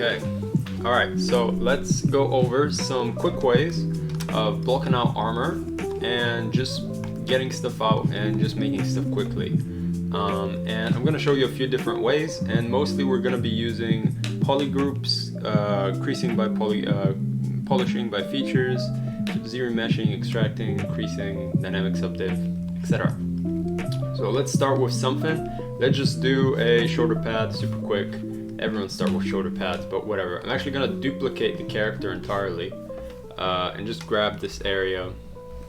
Okay, alright, so let's go over some quick ways of blocking out armor and just getting stuff out and just making stuff quickly. And I'm going to show you a few different ways, and mostly we're going to be using polygroups, creasing by polishing by features, ZRemeshing, extracting, creasing, dynamics update, etc. So let's start with something. Let's just do a shoulder pad super quick. Everyone start with shoulder pads, but whatever. I'm actually going to duplicate the character entirely and just grab this area.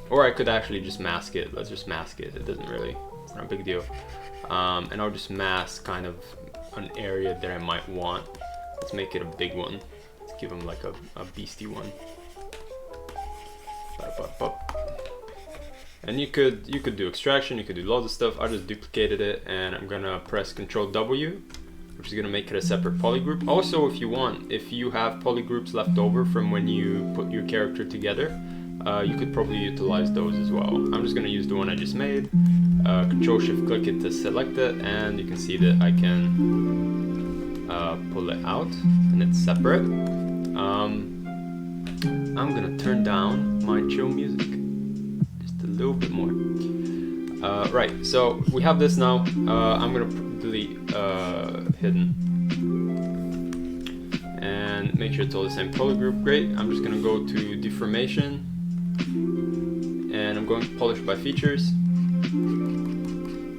Or I could actually just mask it. Let's just mask it. It doesn't really, it's not a big deal. And I'll just mask kind of an area that I might want. Let's make it a big one. Let's give him like a beastie one. And you could do extraction, you could do lots of stuff. I just duplicated it, and I'm gonna press Ctrl W, which is gonna make it a separate polygroup. Also, if you want, if you have polygroups left over from when you put your character together, you could probably utilize those as well. I'm just gonna use the one I just made. Control Shift click it to select it, and you can see that I can pull it out, and it's separate. I'm gonna turn down my chill music just a little bit more. Right, so we have this now. I'm gonna delete hidden and make sure it's all the same polygroup. Great. I'm just gonna go to deformation, and I'm going to polish by features.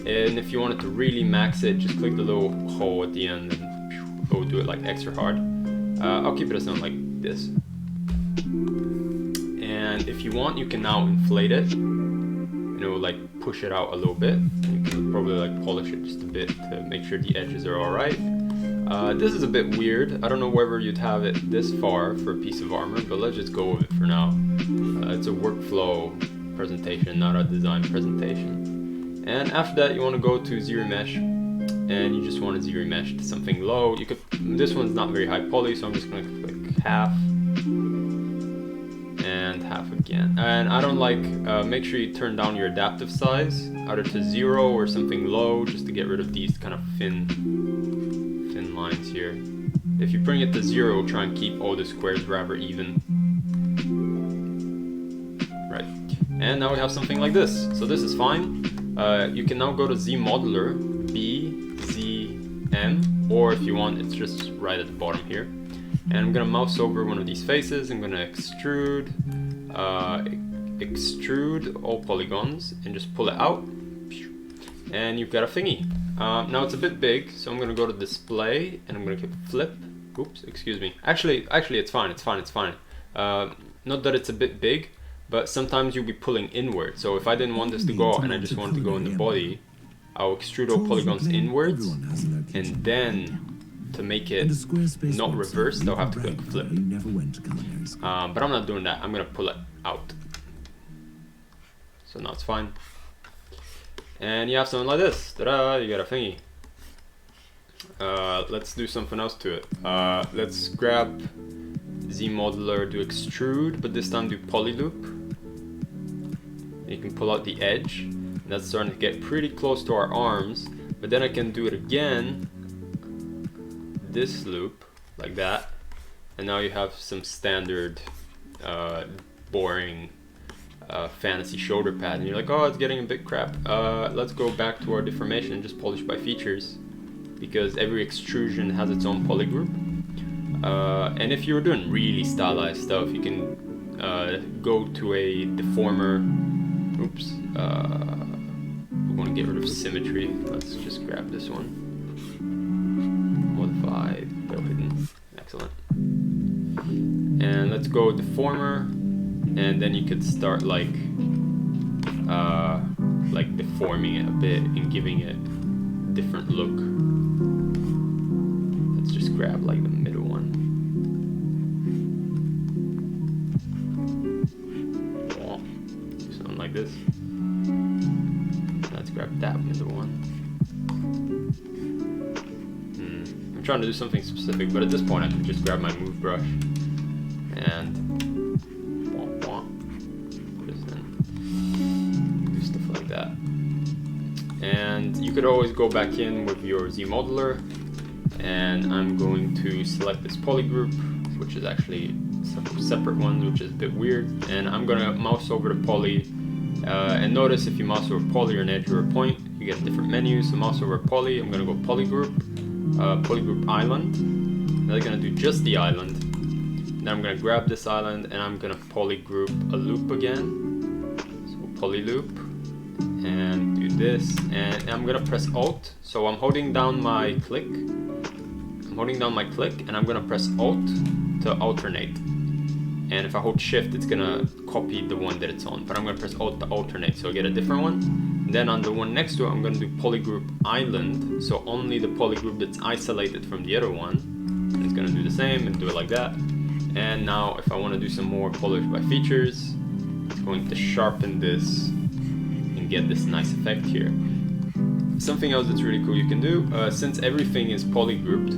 And if you wanted to really max it, just click the little hole at the end and go do it like extra hard. I'll keep it as something like this. And if you want, you can now inflate it, you know, like push it out a little bit. You can probably like polish it just a bit to make sure the edges are alright. This is a bit weird. I don't know whether you'd have it this far for a piece of armor, but let's just go with it for now. It's a workflow presentation, not a design presentation. And after that, you want to go to ZRemesh, and you just want to ZRemesh to something low. You could. This one's not very high poly, so I'm just going to click half. And half again. And I don't like, make sure you turn down your adaptive size either to 0 or something low, just to get rid of these kind of thin lines here. If you bring it to 0, try and keep all the squares rather even. Right, and now we have something like this. So this is fine. You can now go to ZModeler, BZM, or if you want, it's just right at the bottom here. And I'm gonna mouse over one of these faces. I'm gonna extrude all polygons and just pull it out, and you've got a thingy. Now it's a bit big, so I'm gonna go to display and I'm gonna click flip. Oops, excuse me. Actually, it's fine. It's fine. Not that it's a bit big, but sometimes you'll be pulling inward. So if I didn't want this to go out and I just wanted to go in the body, I'll extrude all polygons inwards, and then to make it not reversed, I'll have to click flip. But I'm not doing that. I'm gonna pull it out. So now it's fine. And you have something like this. Ta-da! You got a thingy. Let's do something else to it. Let's grab ZModeler, do extrude, but this time do polyloop. You can pull out the edge. That's starting to get pretty close to our arms, but then I can do it again, this loop, like that, and now you have some standard boring fantasy shoulder pad, and you're like, oh, it's getting a bit crap. Let's go back to our deformation and just polish by features, because every extrusion has its own polygroup. And if you were doing really stylized stuff, you can go to a deformer. Oops, we want to get rid of symmetry. Let's just grab this one. Modify, go hidden. Excellent. And let's go deformer, and then you could start like deforming it a bit and giving it a different look. Let's just grab like the middle one. Do something like this. Let's grab that middle one. I'm trying to do something specific, but at this point I can just grab my move brush and put this in. Do stuff like that. And you could always go back in with your ZModeler and I'm going to select this poly group, which is actually separate ones, which is a bit weird, and I'm gonna mouse over to poly, and notice if you mouse over poly or an edge or a point, you get different menus. So mouse over poly, I'm gonna go poly group island. Then I'm gonna do just the island. Then I'm gonna grab this island and I'm gonna poly group a loop again. So poly loop, and do this, and I'm gonna press Alt. So I'm holding down my click. I'm holding down my click, and I'm gonna press Alt to alternate. And if I hold Shift, it's gonna copy the one that it's on. But I'm gonna press Alt to alternate, so I get a different one. And then on the one next to it, I'm gonna do polygroup island, so only the polygroup that's isolated from the other one. And it's gonna do the same and do it like that. And now, if I want to do some more polish by features, it's going to sharpen this and get this nice effect here. Something else that's really cool you can do, since everything is polygrouped,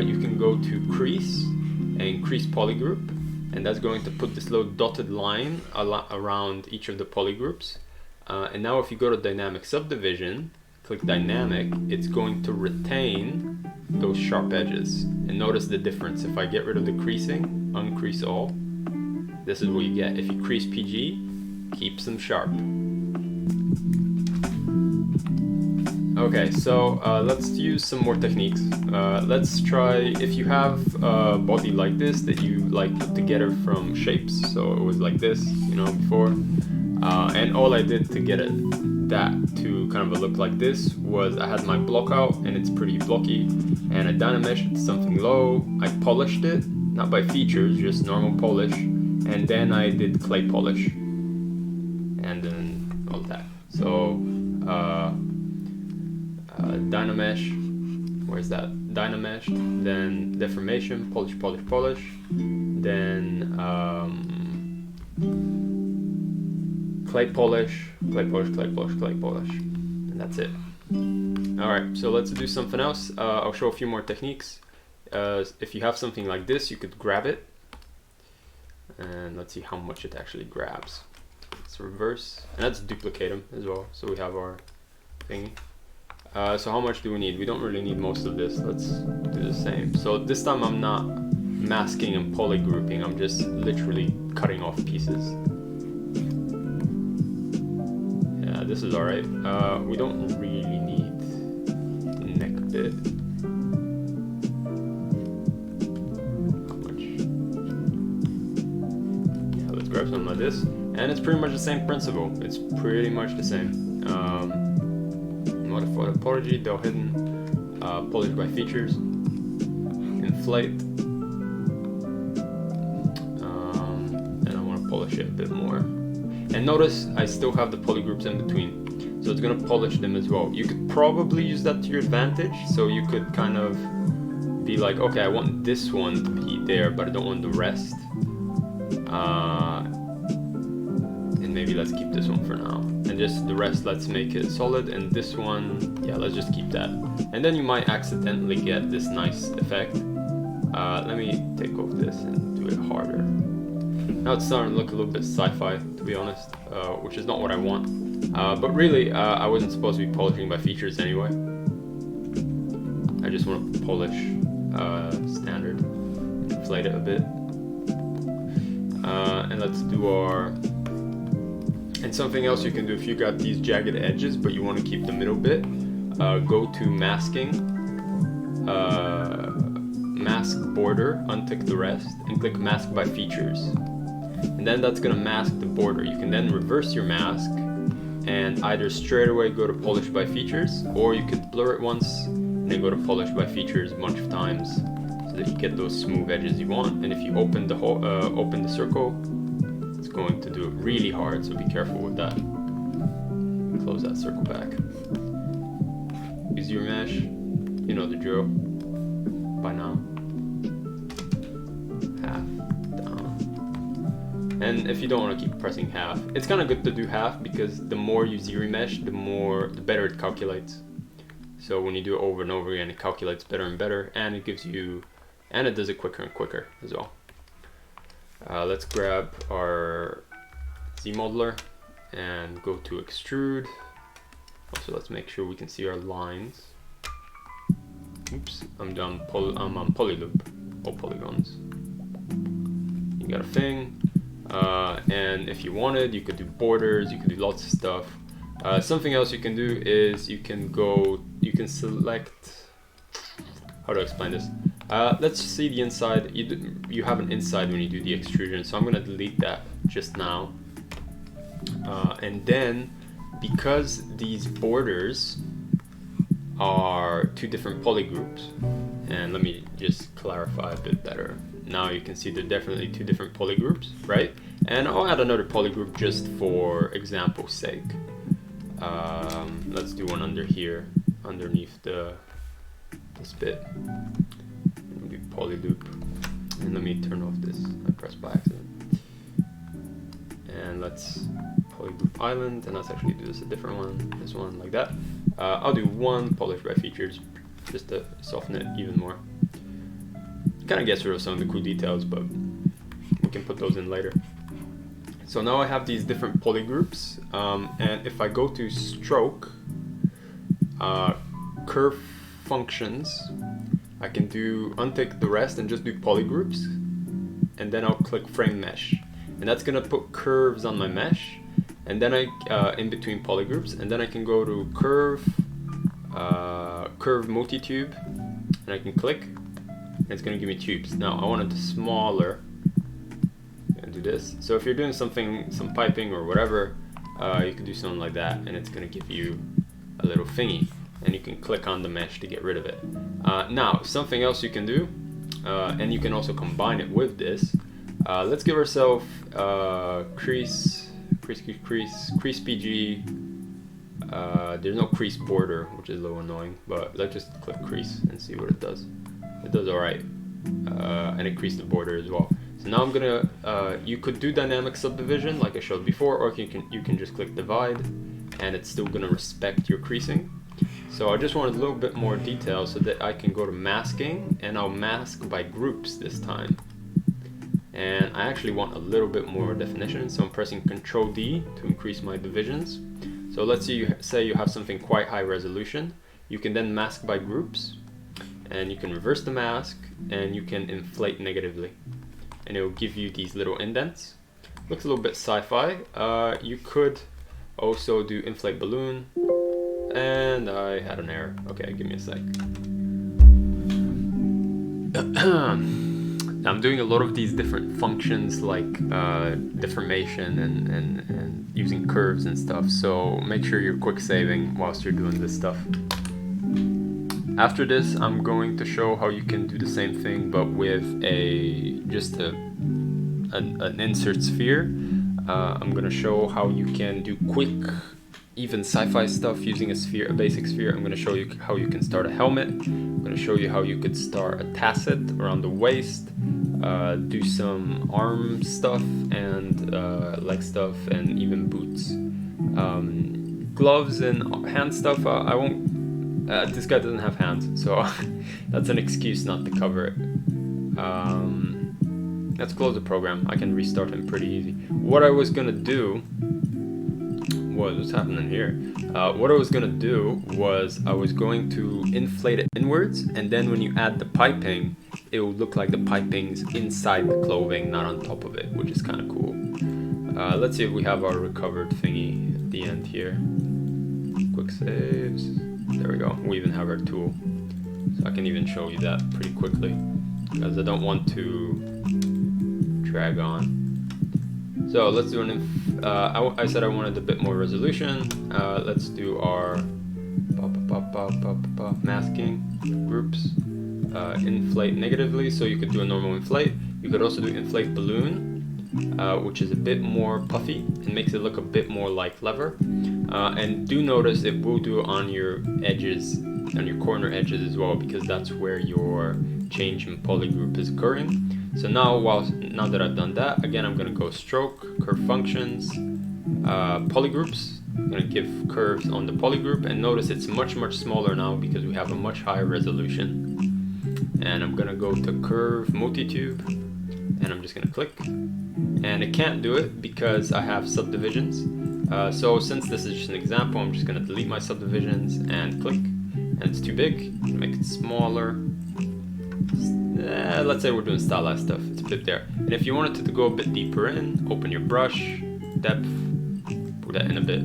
you can go to crease and increase polygroup. And that's going to put this little dotted line around each of the polygroups. And now if you go to dynamic subdivision, click dynamic, it's going to retain those sharp edges. And notice the difference. If I get rid of the creasing, uncrease all, this is what you get. If you crease PG, keeps them sharp. Okay, so let's use some more techniques. Let's try, if you have a body like this that you like put together from shapes, so it was like this, you know, before, and all I did to get that to kind of a look like this was I had my block out and it's pretty blocky, and I dynameshed it to something low, I polished it, not by features, just normal polish, and then I did clay polish, and then all that. So, dynamesh, where's that? Dynameshed, then deformation, polish, polish, polish, then clay polish, clay polish, clay polish, clay polish, and that's it. Alright, so let's do something else. I'll show a few more techniques. If you have something like this, you could grab it, and let's see how much it actually grabs. Let's reverse, and let's duplicate them as well, so we have our thingy. So how much do we need? We don't really need most of this. Let's do the same. So this time I'm not masking and polygrouping. I'm just literally cutting off pieces. Yeah, this is alright. We don't really need the neck bit. How much? Yeah, let's grab something like this. And it's pretty much the same principle. It's pretty much the same. Modify topology, though hidden, polish by features, inflate, and I want to polish it a bit more. And notice I still have the polygroups in between, so it's going to polish them as well. You could probably use that to your advantage, so you could kind of be like, okay, I want this one to be there, but I don't want the rest. And maybe let's keep this one for now. And just the rest, let's make it solid, and this one, yeah, let's just keep that. And then you might accidentally get this nice effect. Let me take off this and do it harder. Now it's starting to look a little bit sci-fi, to be honest, which is not what I want. But really, I wasn't supposed to be polishing by features anyway. I just want to polish standard, inflate it a bit. And let's do our... And something else you can do if you got these jagged edges but you want to keep the middle bit, go to masking, mask border, untick the rest, and click mask by features. And then that's going to mask the border. You can then reverse your mask and either straight away go to polish by features, or you could blur it once and then go to polish by features a bunch of times so that you get those smooth edges you want. And if you open the whole, open the circle, going to do it really hard, so be careful with that. Close that circle back. Use your mesh, you know the drill by now. Half down. And if you don't want to keep pressing half, it's kind of good to do half, because the more you ZRemesh, the better it calculates. So when you do it over and over again, it calculates better and better, and it gives you, and it does it quicker and quicker as well. Let's grab our ZModeler and go to extrude. Also, let's make sure we can see our lines. oops, I'm on polyloop, all polygons. You got a thing, and if you wanted, you could do borders, you could do lots of stuff. Something else you can do is you can select, how do I explain this? Let's see the inside. You have an inside when you do the extrusion, so I'm going to delete that just now. And then, because these borders are two different polygroups, and let me just clarify a bit better. Now you can see they're definitely two different polygroups, right? And I'll add another polygroup just for example's sake. Let's do one under here, underneath this bit. We'll do polyloop, and let me turn off this. I pressed by accident. And let's polyloop island, and let's actually do this a different one. This one like that. I'll do one polish by features, just to soften it even more. Kind of gets rid of some of the cool details, but we can put those in later. So now I have these different polygroups, and if I go to stroke, curve functions, I can untick the rest and just do polygroups, and then I'll click frame mesh, and that's gonna put curves on my mesh, and then in between polygroups, and then I can go to curve multi-tube, and I can click, and it's gonna give me tubes. Now I want it smaller, and do this. So if you're doing some piping or whatever, you can do something like that, and it's gonna give you a little thingy, and you can click on the mesh to get rid of it. Now something else you can do, and you can also combine it with this. Let's give ourselves crease PG. There's no crease border, which is a little annoying, but let's just click crease and see what it does. It does alright, and it creased the border as well. So now I'm gonna, you could do dynamic subdivision like I showed before, or you can just click divide, and it's still gonna respect your creasing. So I just wanted a little bit more detail so that I can go to masking, and I'll mask by groups this time. And I actually want a little bit more definition, so I'm pressing Ctrl D to increase my divisions. So let's say you have something quite high resolution. You can then mask by groups, and you can reverse the mask, and you can inflate negatively, and it will give you these little indents. Looks a little bit sci-fi. You could also do inflate balloon, and I had an error. Okay, give me a sec. I'm doing a lot of these different functions like deformation and using curves and stuff, so make sure you're quick saving whilst you're doing this stuff. After this, I'm going to show how you can do the same thing but with just an insert sphere. I'm going to show how you can do quick, even sci-fi stuff using a basic sphere. I'm going to show you how you can start a helmet. I'm going to show you how you could start a tasset around the waist, do some arm stuff and leg stuff, and even boots. Gloves and hand stuff, I won't. This guy doesn't have hands, so that's an excuse not to cover it. Let's close the program. I can restart him pretty easy. What I was going to do, what's happening here? What I was gonna do was I was going to inflate it inwards, and then when you add the piping, it will look like the piping's inside the clothing, not on top of it, which is kind of cool. Let's see if we have our recovered thingy at the end here. Quick saves. There we go. We even have our tool, so I can even show you that pretty quickly because I don't want to drag on. So let's do I said I wanted a bit more resolution. Let's do our masking groups. Inflate negatively, so you could do a normal inflate. You could also do inflate balloon, which is a bit more puffy and makes it look a bit more like leather. And do notice it will do it on your edges, on your corner edges as well, because that's where your change in polygroup is occurring. So now that I've done that, again I'm going to go stroke, curve functions, polygroups. I'm going to give curves on the polygroup, and notice it's much smaller now because we have a much higher resolution. And I'm going to go to curve multi-tube, and I'm just going to click. And it can't do it because I have subdivisions. So since this is just an example, I'm just going to delete my subdivisions and click. and it's too big, make it smaller. Let's say we're doing stylized stuff, it's a bit there. And if you wanted to go a bit deeper in, open your brush, depth, put that in a bit.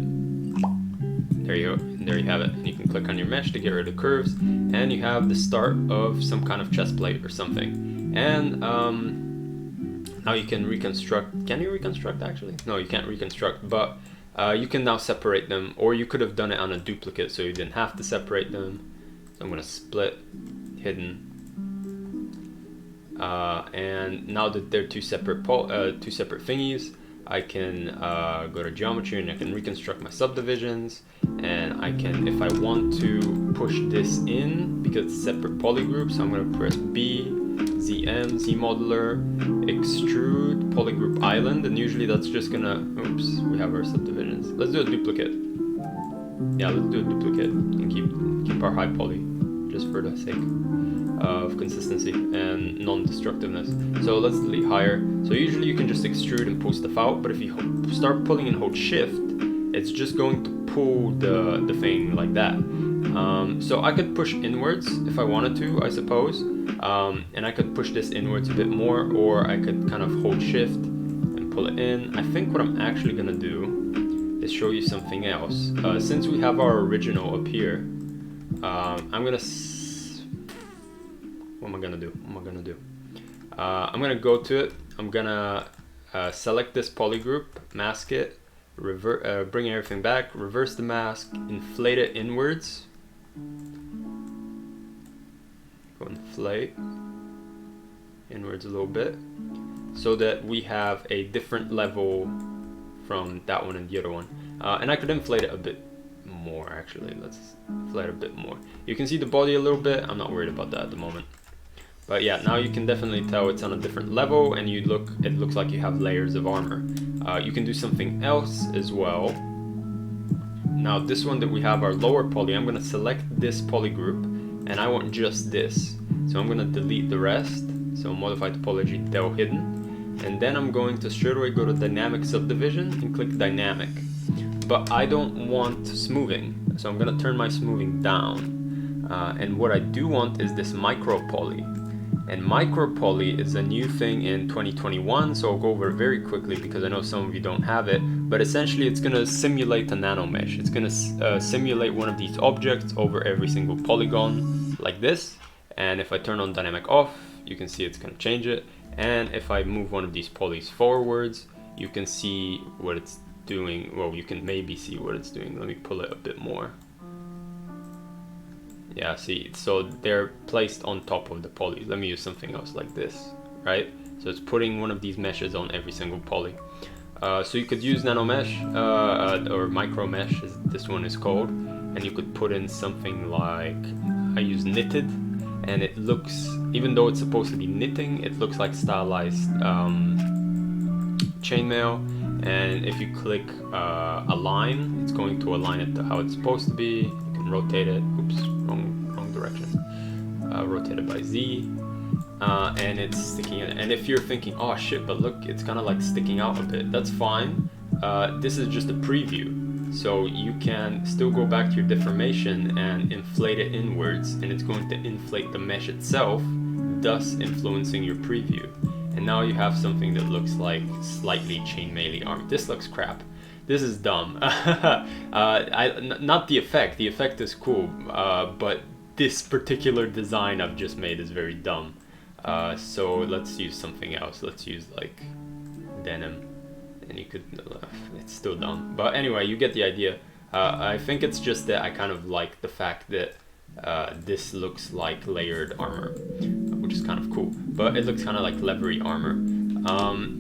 There you go, and there you have it. And you can click on your mesh to get rid of curves, and you have the start of some kind of chest plate or something. And now you can reconstruct. Can you reconstruct actually? No, you can't reconstruct, but you can now separate them, or you could have done it on a duplicate so you didn't have to separate them. So I'm gonna split, hidden. And now that they're two separate thingies, I can go to geometry and I can reconstruct my subdivisions, and I can, if I want to push this in, because it's separate poly groups, so I'm going to press B, ZM, ZModeler, extrude, polygroup island, and usually that's just gonna, oops, we have our subdivisions. Let's do a duplicate. Yeah, let's do a duplicate and keep our high poly, just for the sake of consistency and non-destructiveness. So let's delete higher. So usually you can just extrude and pull stuff out, but if you start pulling and hold shift, it's just going to pull the thing like that. So I could push inwards if I wanted to, I suppose, and I could push this inwards a bit more, or I could kind of hold shift and pull it in. I think what I'm actually gonna do is show you something else. Since we have our original up here, I'm gonna what am I gonna do? I'm gonna go to it. I'm gonna select this poly group, mask it, bring everything back, reverse the mask, inflate it inwards. Go inflate inwards a little bit, so that we have a different level from that one and the other one. And I could inflate it a bit more actually. Let's inflate a bit more. You can see the body a little bit. I'm not worried about that at the moment. But yeah, now you can definitely tell it's on a different level, and it looks like you have layers of armor. You can do something else as well. Now this one that we have, our lower poly, I'm gonna select this poly group, and I want just this. So I'm gonna delete the rest. So modify topology, del hidden. And then I'm going to straight away go to dynamic subdivision and click dynamic. But I don't want smoothing, so I'm gonna turn my smoothing down. And what I do want is this Micropoly. And Micropoly is a new thing in 2021, so I'll go over it very quickly because I know some of you don't have it. But essentially it's gonna simulate a nanomesh. It's gonna simulate one of these objects over every single polygon like this. And if I turn on dynamic off, you can see it's gonna change it. And if I move one of these polys forwards, you can see what it's doing. Well, you can maybe see what it's doing. Let me pull it a bit more. Yeah, see, so they're placed on top of the poly. Let me use something else like this, right? So it's putting one of these meshes on every single poly. So you could use nanomesh or micro mesh, as this one is called, and you could put in something like, I use knitted, and it looks, even though it's supposed to be knitting, it looks like stylized chainmail. And if you click align, it's going to align it to how it's supposed to be. You can rotate it. Oops, wrong direction. Rotate it by Z, and it's sticking in. And if you're thinking, oh shit, but look, it's kind of like sticking out a bit, that's fine. This is just a preview, so you can still go back to your deformation and inflate it inwards, and it's going to inflate the mesh itself, thus influencing your preview. And now you have something that looks like slightly chainmail-y arm. This looks crap. This is dumb. Not the effect. The effect is cool, but this particular design I've just made is very dumb. So let's use something else. Let's use like denim, and you could. It's still dumb, but anyway, you get the idea. I think it's just that I kind of like the fact that this looks like layered armor, which is kind of cool, but it looks kind of like leathery armor.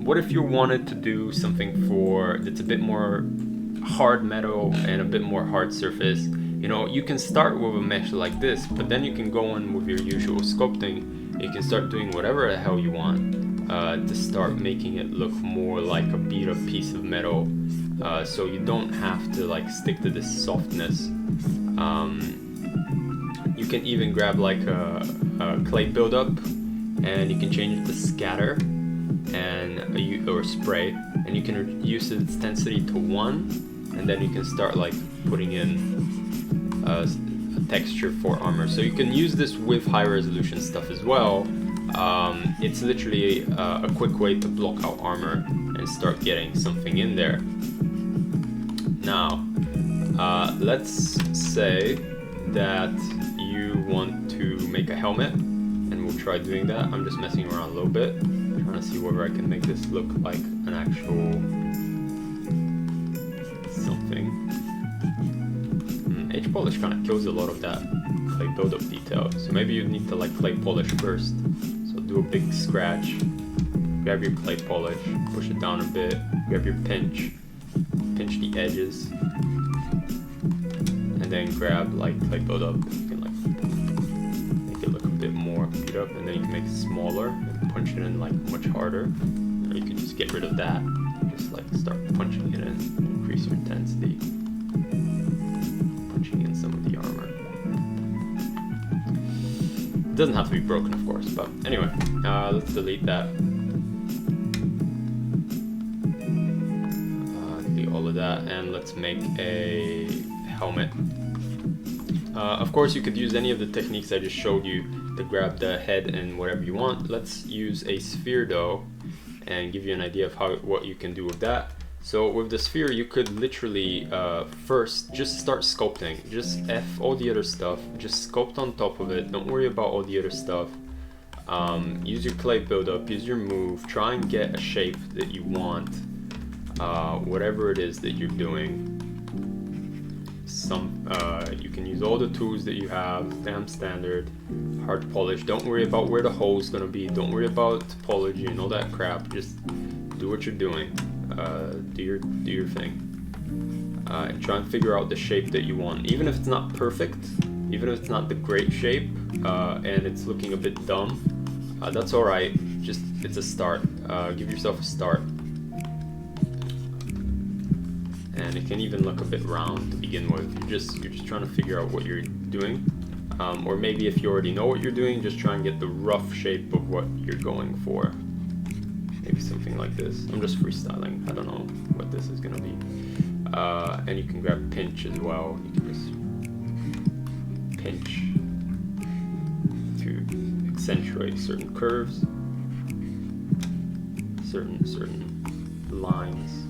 What if you wanted to do something that's a bit more hard metal and a bit more hard surface? You know, you can start with a mesh like this, but then you can go in with your usual sculpting. You can start doing whatever the hell you want to start making it look more like a beat up piece of metal, so you don't have to like stick to this softness. You can even grab like a clay buildup, and you can change it to scatter or spray, and you can reduce its intensity to 1, and then you can start like putting in a texture for armor. So you can use this with high resolution stuff as well. It's literally a quick way to block out armor and start getting something in there. Now, let's say that you want to make a helmet, and we'll try doing that. I'm just messing around a little bit, trying to see whether I can make this look like an actual something. H-polish kind of kills a lot of that clay build-up detail, so maybe you need to like clay polish first. So do a big scratch, grab your clay polish, push it down a bit, grab your pinch the edges, and then grab like clay build-up. You can like make it look a bit more beat up, and then you can make it smaller and punch it in like much harder. Or you can just get rid of that, just like start punching it in, increase your intensity, punching in some of the armor. It doesn't have to be broken, of course, but anyway, let's delete that. Delete all of that, and let's make a helmet. Of course, you could use any of the techniques I just showed you to grab the head and whatever you want. Let's use a sphere though, and give you an idea of what you can do with that. So with the sphere, you could literally first just start sculpting. Just F all the other stuff, just sculpt on top of it. Don't worry about all the other stuff. Use your clay buildup, use your move, try and get a shape that you want, whatever it is that you're doing. You can use all the tools that you have, damn standard, hard polish. Don't worry about where the hole is gonna be. Don't worry about topology and all that crap. Just do what you're doing. Do your thing. And try and figure out the shape that you want. Even if it's not perfect, even if it's not the great shape, and it's looking a bit dumb, that's all right. Just it's a start. Give yourself a start. And it can even look a bit round to begin with. You're just trying to figure out what you're doing, or maybe if you already know what you're doing, just try and get the rough shape of what you're going for. Maybe something like this. I'm just freestyling. I don't know what this is gonna be. And you can grab pinch as well. You can just pinch to accentuate certain curves, certain lines.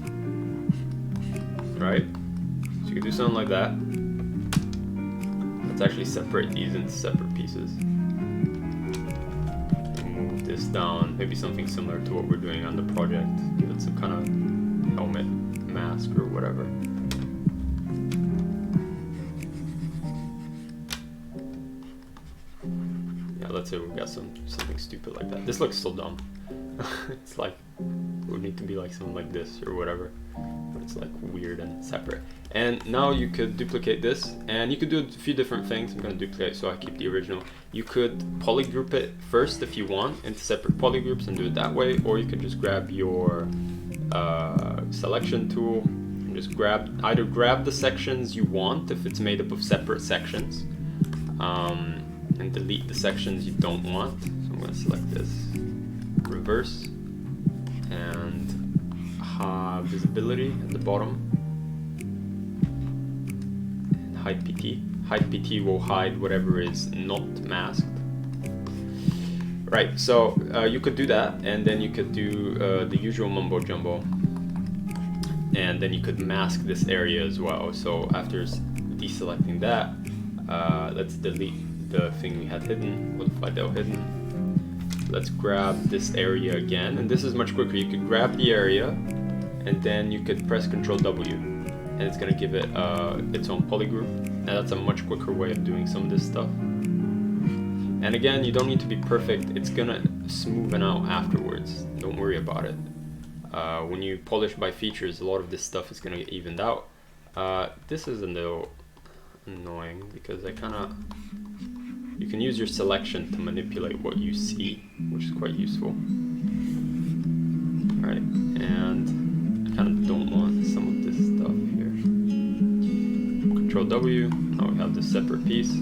Right? So you can do something like that. Let's actually separate these into separate pieces. Move this down, maybe something similar to what we're doing on the project. Give it some kind of helmet, mask, or whatever. Yeah, let's say we've got something stupid like that. This looks so dumb. It's like, it would need to be like something like this or whatever. But it's like weird and separate. And now you could duplicate this, and you could do a few different things. I'm going to duplicate so I keep the original. You could polygroup it first if you want into separate polygroups and do it that way, or you could just grab your selection tool and just either grab the sections you want if it's made up of separate sections, and delete the sections you don't want. So I'm going to select this, reverse, and visibility at the bottom, and hide PT. Hide PT will hide whatever is not masked. Right, so you could do that, and then you could do the usual mumbo jumbo, and then you could mask this area as well. So after deselecting that, let's delete the thing we had hidden, modify del hidden. Let's grab this area again, and this is much quicker. You could grab the area, and then you could press Ctrl W, and it's gonna give it its own polygroup, and that's a much quicker way of doing some of this stuff. And again, you don't need to be perfect. It's gonna smoothen out afterwards. Don't worry about it. When you polish by features, a lot of this stuff is gonna get evened out. This is a little annoying because you can use your selection to manipulate what you see, which is quite useful. Alright, and I kind of don't want some of this stuff here. Control W, now we have this separate piece.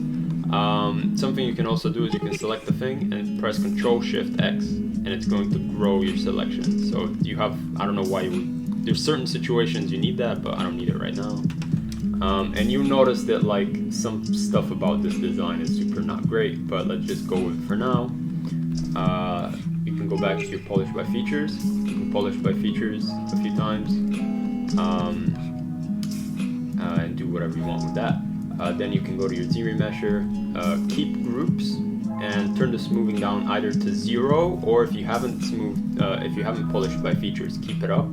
Something you can also do is you can select the thing and press Control Shift X, and it's going to grow your selection. So you have, I don't know why there's certain situations you need that, but I don't need it right now. And you notice that like some stuff about this design is super not great, but let's just go with it for now. You can go back to your polish by features. You can polish by features a few times, and do whatever you want with that. Then you can go to your ZRemesher, keep groups, and turn the smoothing down either to 0, or if you haven't polished by features, keep it up.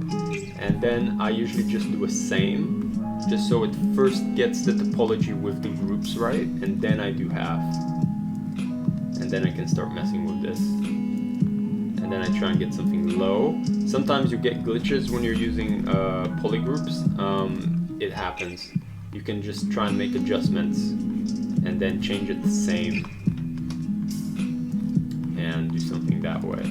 And then I usually just do a same, just so it first gets the topology with the groups right, and then I do half. And then I can start messing with this. And then I try and get something low. Sometimes you get glitches when you're using polygroups. It happens. You can just try and make adjustments and then change it to same and do something that way.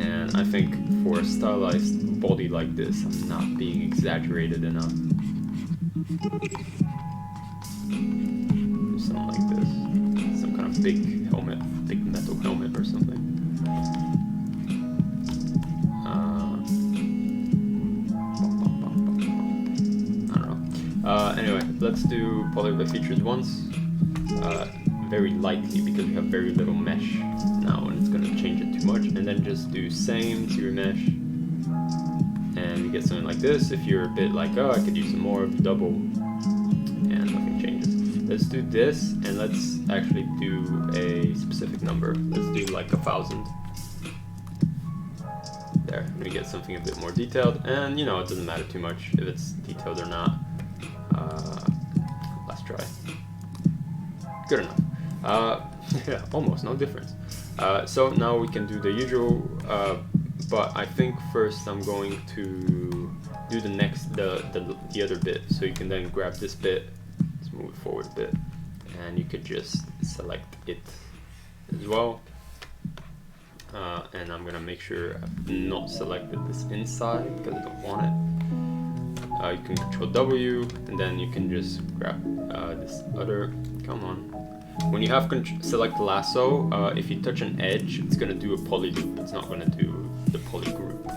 And I think for a stylized body like this, I'm not being exaggerated enough. Do something like this. Some kind of big helmet, big metal helmet or something. Anyway, let's do poly by features once, very lightly because we have very little mesh now and it's going to change it too much, and then just do same to your mesh and you get something like this. If you're a bit like, oh, I could use some more, double, and nothing changes. Let's do this, and let's actually do a specific number. Let's do like 1,000. There, we get something a bit more detailed, and you know, it doesn't matter too much if it's detailed or not. Let's try. Good enough. Yeah, almost no difference. So now we can do the usual, but I think first I'm going to do the other bit. So you can then grab this bit, let's move it forward a bit, and you could just select it as well. And I'm gonna make sure I've not selected this inside because I don't want it. You can control W, and then you can just grab this other, come on. When you have select lasso, if you touch an edge, it's gonna do a poly loop, it's not gonna do the poly group.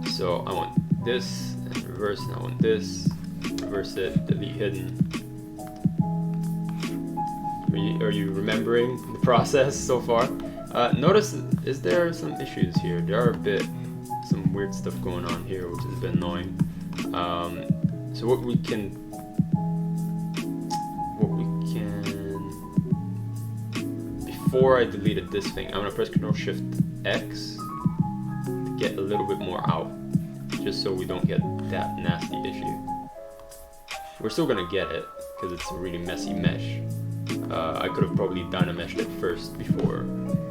So I want this, and reverse, and I want this, reverse it, delete hidden. Are you remembering the process so far? Notice, is there some issues here? There are some weird stuff going on here, which is a bit annoying. So what we can before I deleted this thing, I'm gonna press Ctrl Shift X to get a little bit more out, just so we don't get that nasty issue. We're still gonna get it because it's a really messy mesh. I could have probably dynameshed it first before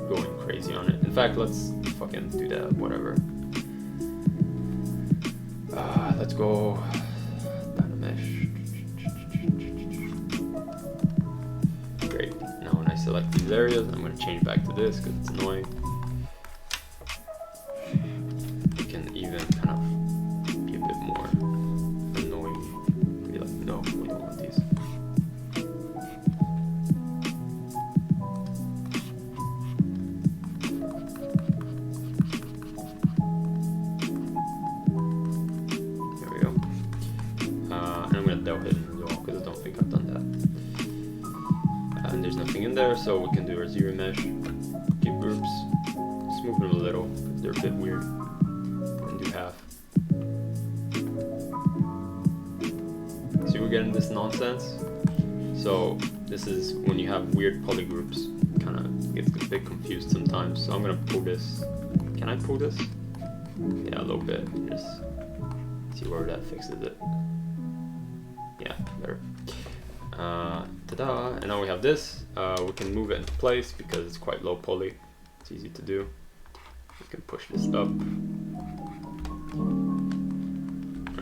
going crazy on it. In fact, let's fucking do that, whatever. Let's go Dynamesh. Great. Now when I select these areas, I'm going to change back to this because it's annoying. You can even kind of be a bit more annoying. Be like, no, we don't want these. Hidden as well, because I don't think I've done that. And there's nothing in there, so we can do our ZRemesh, keep groups, smooth them a little, because they're a bit weird, and do half. See, we're getting this nonsense. So this is when you have weird polygroups, kind of gets a bit confused sometimes. So I'm gonna pull this. Can I pull this? Yeah, a little bit. Just see where that fixes it. Yeah, better. Ta-da! And now we have this. We can move it into place because it's quite low poly. It's easy to do. We can push this up.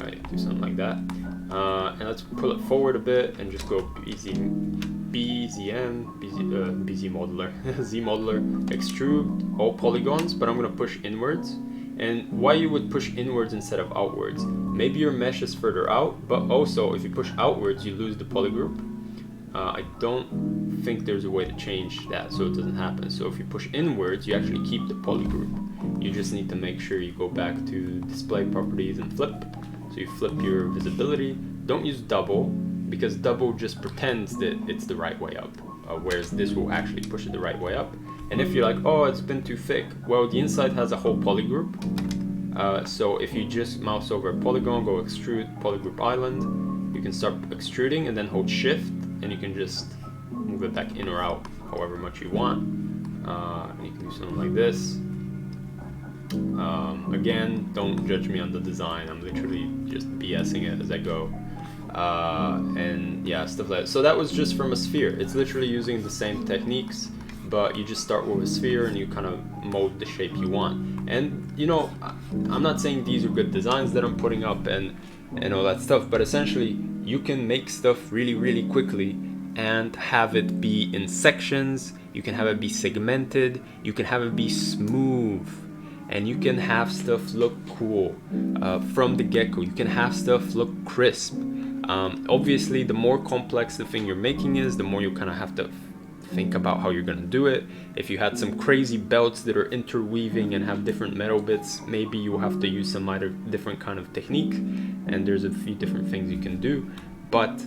Right, do something like that. And let's pull it forward a bit and just go ZModeler, ZModeler, extrude all polygons, but I'm gonna push inwards. And why you would push inwards instead of outwards? Maybe your mesh is further out, but also if you push outwards, you lose the polygroup. I don't think there's a way to change that so it doesn't happen. So if you push inwards, you actually keep the polygroup. You just need to make sure you go back to display properties and flip, So you flip your visibility. Don't use double, because double just pretends that it's the right way up, whereas this will actually push it the right way up. And if you're like, oh, it's been too thick, well, the inside has a whole poly group. So if you just mouse over a polygon, go extrude polygroup island, you can start extruding and then hold shift, and you can just move it back in or out however much you want. And you can do something like this. Again, don't judge me on the design, I'm literally just BSing it as I go. And yeah, stuff like that. So that was just from a sphere. It's literally using the same techniques, but you just start with a sphere and you kind of mold the shape you want. And you know, I'm not saying these are good designs that I'm putting up and all that stuff, but essentially you can make stuff really quickly and have it be in sections, you can have it be segmented, you can have it be smooth, and you can have stuff look cool from the get-go. You can have stuff look crisp. Obviously, the more complex the thing you're making is, the more you kind of have to think about how you're gonna do it. If you had some crazy belts that are interweaving and have different metal bits, maybe you have to use some other different kind of technique, and there's a few different things you can do. But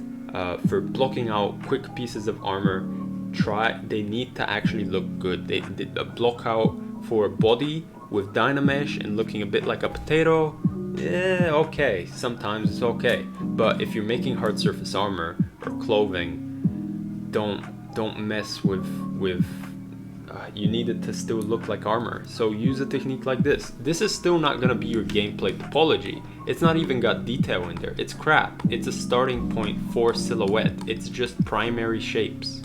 for blocking out quick pieces of armor, they need to actually look good. They block out for a body with Dynamesh and looking a bit like a potato, yeah, okay, sometimes it's okay. But if you're making hard surface armor or clothing, don't mess with you need it to still look like armor. So use a technique like this. This is still not gonna be your gameplay topology. It's not even got detail in there. It's crap. It's a starting point for silhouette. It's just primary shapes.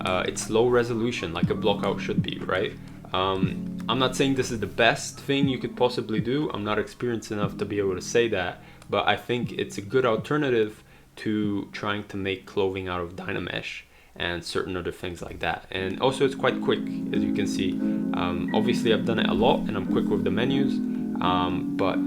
It's low resolution, like a blockout should be, right? I'm not saying this is the best thing you could possibly do. I'm not experienced enough to be able to say that, but I think it's a good alternative to trying to make clothing out of Dynamesh and certain other things like that. And also it's quite quick, as you can see. Obviously I've done it a lot and I'm quick with the menus, but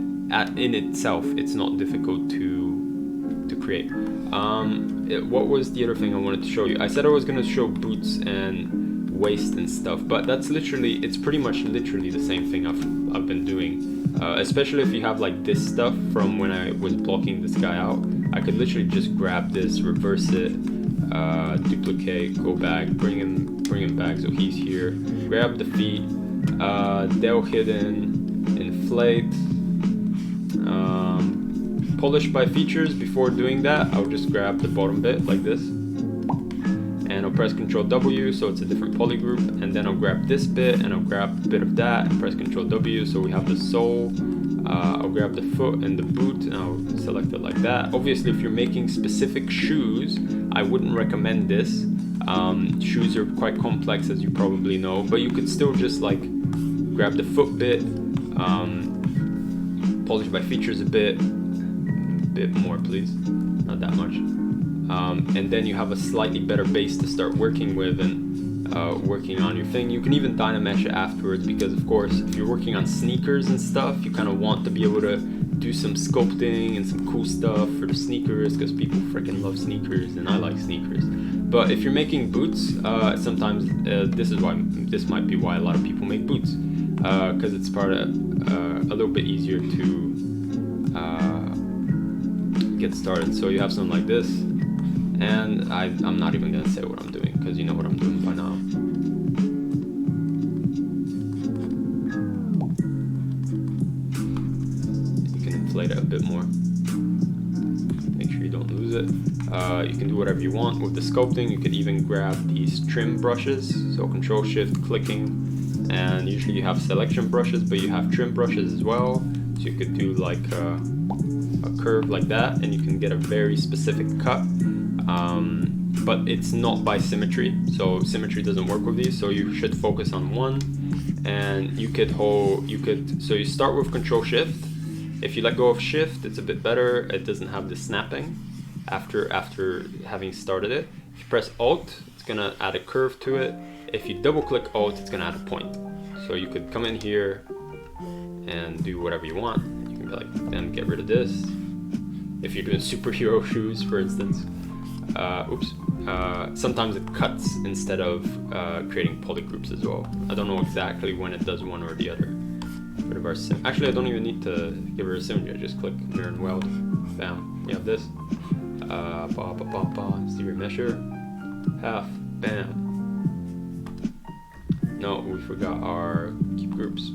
in itself it's not difficult to create. What was the other thing I wanted to show you? I said I was going to show boots and waist and stuff, but that's literally, it's pretty much literally the same thing I've been doing, especially if you have like this stuff from when I was blocking this guy out. I could literally just grab this, reverse it, duplicate, go back, bring him back so he's here, grab the feet, del hidden, inflate, polish by features. Before doing that, I'll just grab the bottom bit like this, and I'll press Ctrl W so it's a different poly group, and then I'll grab this bit and I'll grab a bit of that and press Ctrl W so we have the sole. I'll grab the foot and the boot and I'll select it like that. Obviously if you're making specific shoes, I wouldn't recommend this. Shoes are quite complex, as you probably know, but you could still just like grab the foot bit, polish by features a bit more please, not that much. And then you have a slightly better base to start working with and working on your thing. You can even Dynamesh it afterwards, because of course if you're working on sneakers and stuff, you kind of want to be able to do some sculpting and some cool stuff for the sneakers, because people freaking love sneakers and I like sneakers. But if you're making boots, sometimes this might be why a lot of people make boots, because it's part of a little bit easier to get started. So you have something like this, and I'm not even gonna say what I'm doing because you know what I'm doing by now. You can inflate it a bit more, make sure you don't lose it. You can do whatever you want with the sculpting. You could even grab these trim brushes, so Control Shift clicking, and usually you have selection brushes, but you have trim brushes as well, so you could do like a curve like that and you can get a very specific cut, but it's not by symmetry, so symmetry doesn't work with these, so you should focus on one. And you could so you start with Control Shift. If you let go of Shift, it's a bit better, it doesn't have the snapping after having started it. If you press Alt, it's gonna add a curve to it. If you double click Alt, it's gonna add a point. So you could come in here and do whatever you want. You can be like, then get rid of this. If you're doing superhero shoes, for instance. Sometimes it cuts instead of creating polygroups as well. I don't know exactly when it does one or the other. rid of our sim. Actually, I don't even need to give her a symmetry. I just click mirror and weld. Bam. We have this. Exterior measure. Half. Bam. No, we forgot our keep groups.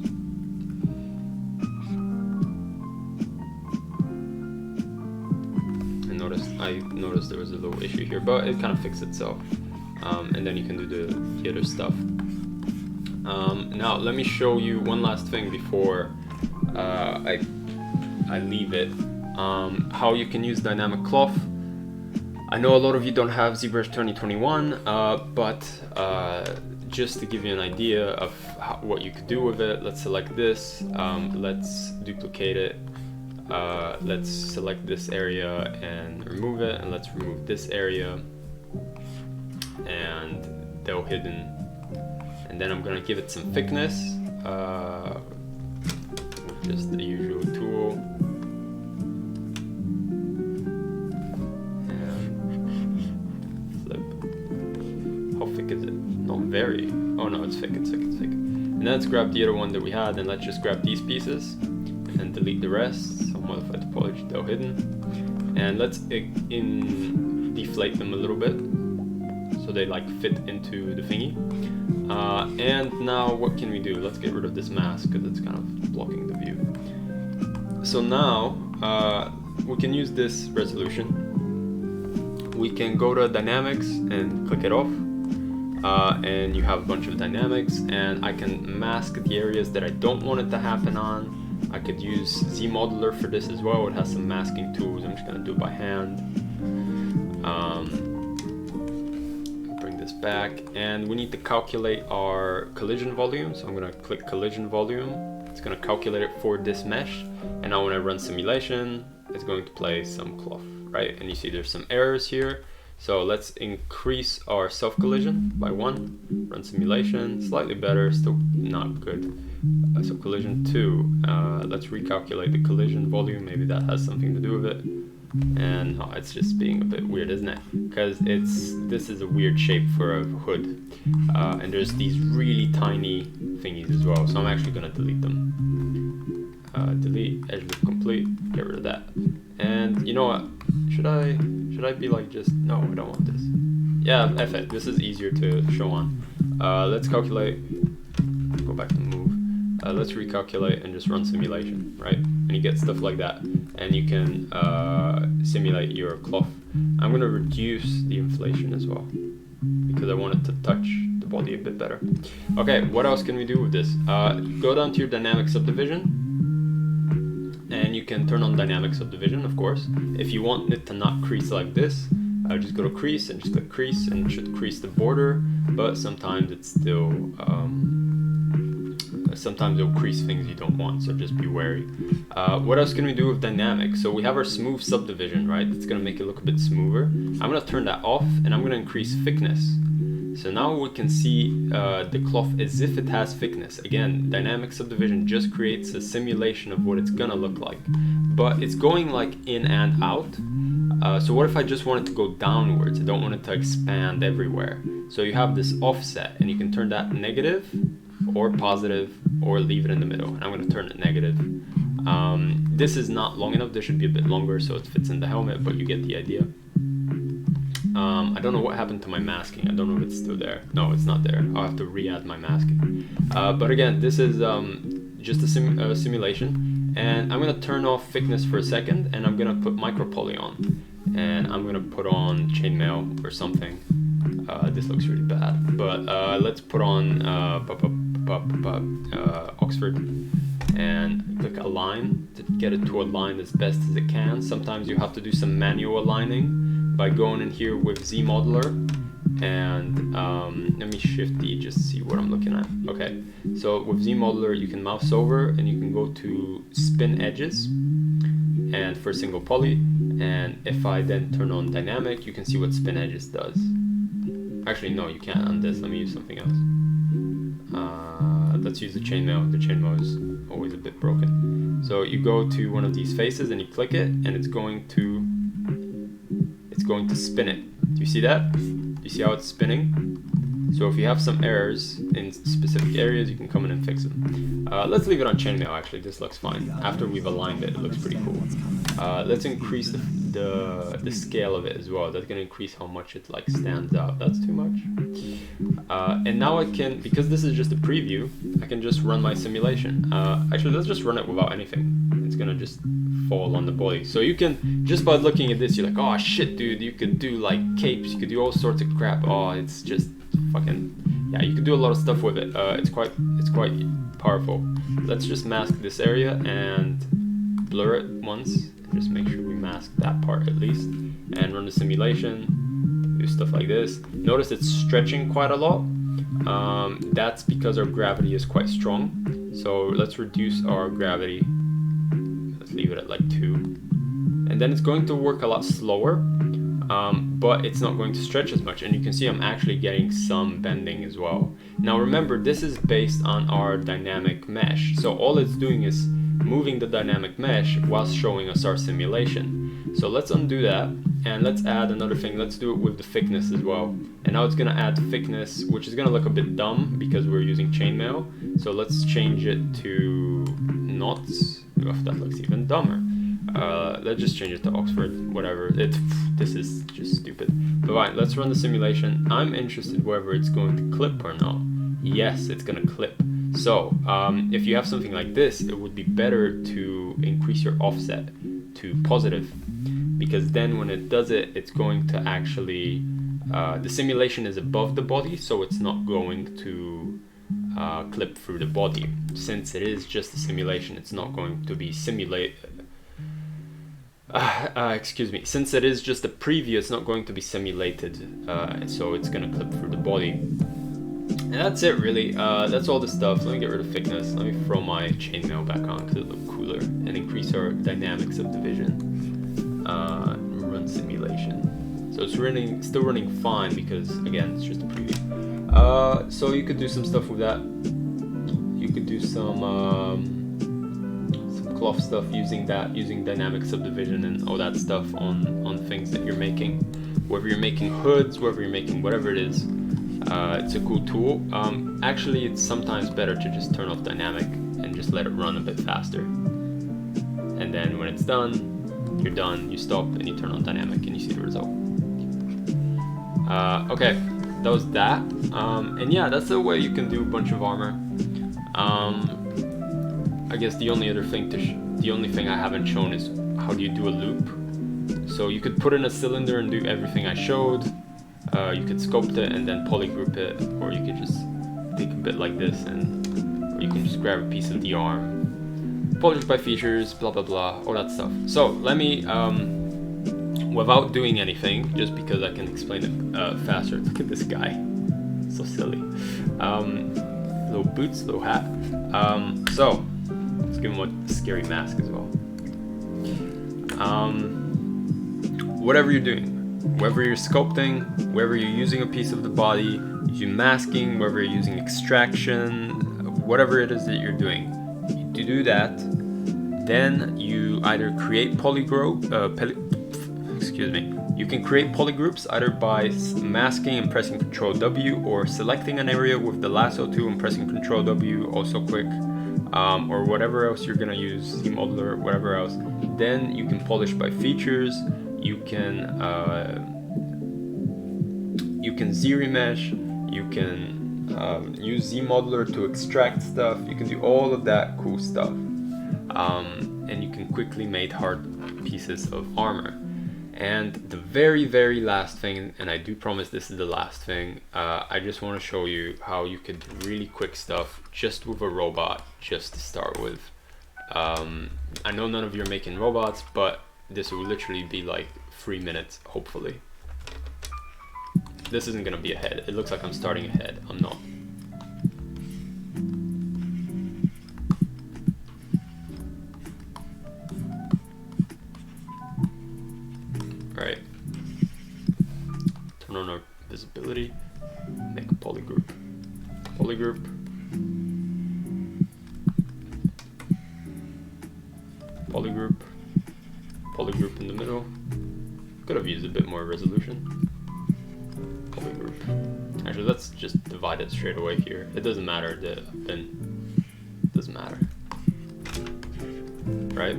I noticed there was a little issue here, but it kind of fixed itself. And then you can do the other stuff. Now let me show you one last thing before I leave it. How you can use dynamic cloth. I know a lot of you don't have ZBrush 2021, but just to give you an idea of what you could do with it, let's select this. Let's duplicate it. Let's select this area and remove it, and let's remove this area and though hidden, and then I'm gonna give it some thickness with just the usual tool, and flip. How thick is it? Not very. Oh no, it's thick, it's thick, it's thick. And then let's grab the other one that we had, and let's just grab these pieces and delete the rest. So modify topology, though hidden, and let's deflate them a little bit so they like fit into the thingy. And now what can we do? Let's get rid of this mask because it's kind of blocking the view. So now we can use this resolution. We can go to dynamics and click it off, and you have a bunch of dynamics, and I can mask the areas that I don't want it to happen on. I could use ZModeler for this as well. It has some masking tools. I'm just gonna do it by hand. Bring this back, and we need to calculate our collision volume. So I'm gonna click collision volume. It's gonna calculate it for this mesh. And now when I run simulation, it's going to play some cloth, right? And you see there's some errors here. So let's increase our self collision by 1. Run simulation, slightly better, still not good. So collision 2, let's recalculate the collision volume, maybe that has something to do with it. And oh, it's just being a bit weird, isn't it? Because this is a weird shape for a hood, and there's these really tiny thingies as well. So I'm actually gonna delete them. Delete, edge loop complete, get rid of that. And you know what? Should I be like just, no, I don't want this. Yeah, F it, this is easier to show on. Let's calculate, go back to move. Let's recalculate and just run simulation, right? And you get stuff like that. And you can simulate your cloth. I'm gonna reduce the inflation as well because I want it to touch the body a bit better. Okay, what else can we do with this? Go down to your dynamic subdivision, and you can turn on dynamic subdivision, of course. If you want it to not crease like this, just go to crease and just click crease, and it should crease the border, but sometimes it's still, sometimes it'll crease things you don't want, so just be wary. What else can we do with dynamic? So we have our smooth subdivision, right? It's gonna make it look a bit smoother. I'm gonna turn that off, and I'm gonna increase thickness. So now we can see the cloth as if it has thickness. Again, dynamic subdivision just creates a simulation of what it's gonna look like, but it's going like in and out. So what if I just want it to go downwards? I don't want it to expand everywhere. So you have this offset, and you can turn that negative or positive, or leave it in the middle. And I'm gonna turn it negative. This is not long enough. This should be a bit longer so it fits in the helmet, but you get the idea. I don't know what happened to my masking. I don't know if it's still there. No, it's not there. I'll have to re-add my masking. But again, this is just a simulation. And I'm gonna turn off thickness for a second, and I'm gonna put Micropoly on. And I'm gonna put on chainmail or something. This looks really bad, but let's put on Oxford and click align to get it to align as best as it can. Sometimes you have to do some manual aligning by going in here with ZModeler, and let me shift D just to see what I'm looking at. Okay, so with ZModeler you can mouse over and you can go to spin edges and for single poly, and if I then turn on dynamic, you can see what spin edges does. Actually no, you can't on this. Let me use something else. Let's use the chainmail. The chainmail is always a bit broken. So you go to one of these faces and you click it, and it's going to spin it. Do you see that? Do you see how it's spinning? So if you have some errors in specific areas, you can come in and fix them. Let's leave it on chainmail. Actually, this looks fine. After we've aligned it, it looks pretty cool. Let's increase the scale of it as well. That's gonna increase how much it like stands out. That's too much. And now I can, because this is just a preview, I can just run my simulation. Actually, let's just run it without anything. It's gonna just fall on the body. So you can, just by looking at this, you're like, oh shit, dude, you could do like capes, you could do all sorts of crap. Oh, it's just fucking, yeah, you could do a lot of stuff with it. It's quite powerful. Let's just mask this area and blur it once. Just make sure we mask that part at least, and run the simulation, do stuff like this. Notice it's stretching quite a lot. That's because our gravity is quite strong. So let's reduce our gravity. Let's leave it at like 2. And then it's going to work a lot slower, but it's not going to stretch as much. And you can see I'm actually getting some bending as well. Now remember, this is based on our dynamic mesh. So all it's doing is moving the dynamic mesh whilst showing us our simulation. So let's undo that, and let's add another thing. Let's do it with the thickness as well. And now it's gonna add thickness, which is gonna look a bit dumb because we're using chainmail. So let's change it to knots. Oh, that looks even dumber. Let's just change it to Oxford, whatever. This is just stupid. But fine, let's run the simulation. I'm interested whether it's going to clip or not. Yes, it's gonna clip. So if you have something like this, it would be better to increase your offset to positive, because then when it does it, it's going to actually, the simulation is above the body, so it's not going to clip through the body. Since it is just a simulation, it's not going to be excuse me, since it is just a preview, it's not going to be simulated, so it's going to clip through the body. And that's it really. That's all the stuff. Let me get rid of thickness. Let me throw my chainmail back on because it looks cooler, and increase our dynamic subdivision. Run simulation. So it's still running fine because again, it's just a preview. So you could do some stuff with that. You could do some cloth stuff using dynamic subdivision and all that stuff on things that you're making. Whether you're making hoods, whether you're making whatever it is. It's a cool tool. Actually, it's sometimes better to just turn off dynamic and just let it run a bit faster. And then when it's done, you're done, you stop and you turn on dynamic and you see the result. Okay, that was that. And yeah, that's the way you can do a bunch of armor. I guess the only thing I haven't shown is how do you do a loop. So you could put in a cylinder and do everything I showed. You could sculpt it and then polygroup it, or you could just take a bit like this, or you can just grab a piece of the arm, polish by features, blah blah blah, all that stuff. So let me, without doing anything, just because I can explain it faster. Look at this guy, so silly. Little boots, little hat. So let's give him a scary mask as well. Whatever you're doing. Whether you're sculpting, whether you're using a piece of the body, using masking, whether you're using extraction, whatever it is that you're doing, to do that, then you either create you can create polygroups either by masking and pressing Ctrl W, or selecting an area with the lasso tool and pressing Ctrl W, also quick, or whatever else you're gonna use, ZModeler, whatever else. Then you can polish by features. You can Z-remesh, you can use ZModeler to extract stuff, you can do all of that cool stuff, and you can quickly make hard pieces of armor. And the very, very last thing, and I do promise this is the last thing, I just want to show you how you could do really quick stuff just with a robot, just to start with. I know none of you are making robots, but this will literally be like 3 minutes, hopefully. This isn't gonna be a head. It looks like I'm starting a head. I'm not. Alright. Turn on our visibility. Make a polygroup. Polygroup. Polygroup. Polygroup in the middle. Could have used a bit more resolution. Polygroup. Actually, let's just divide it straight away here. It doesn't matter, the bin doesn't matter, right?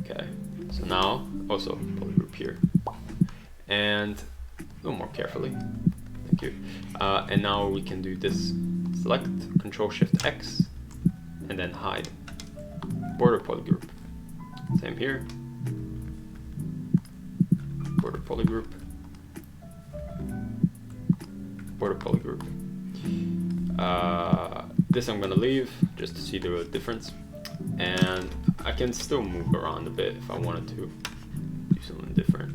Okay, so now also polygroup here, and a little more carefully, thank you. And now we can do this, select Control-Shift-X, and then hide border polygroup. Same here, border polygroup, border polygroup. This I'm gonna leave just to see the difference, and I can still move around a bit if I wanted to do something different.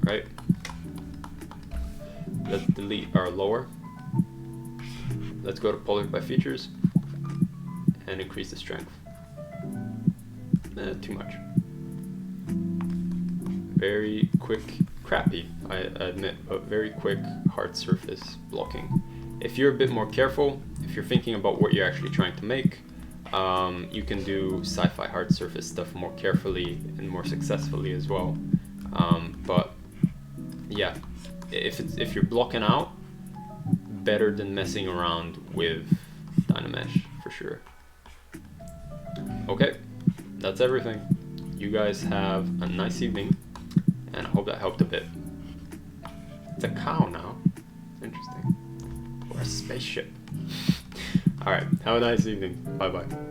Right? Let's delete our lower. Let's go to poly by features and increase the strength. Too much. Very quick, crappy, I admit, but very quick hard surface blocking. If you're a bit more careful, if you're thinking about what you're actually trying to make, you can do sci-fi hard surface stuff more carefully and more successfully as well. But yeah, if you're blocking out, better than messing around with Dynamesh for sure. Okay, that's everything. You guys have a nice evening, and I hope that helped a bit. It's a cow now. Interesting. Or a spaceship. Alright, have a nice evening. Bye bye.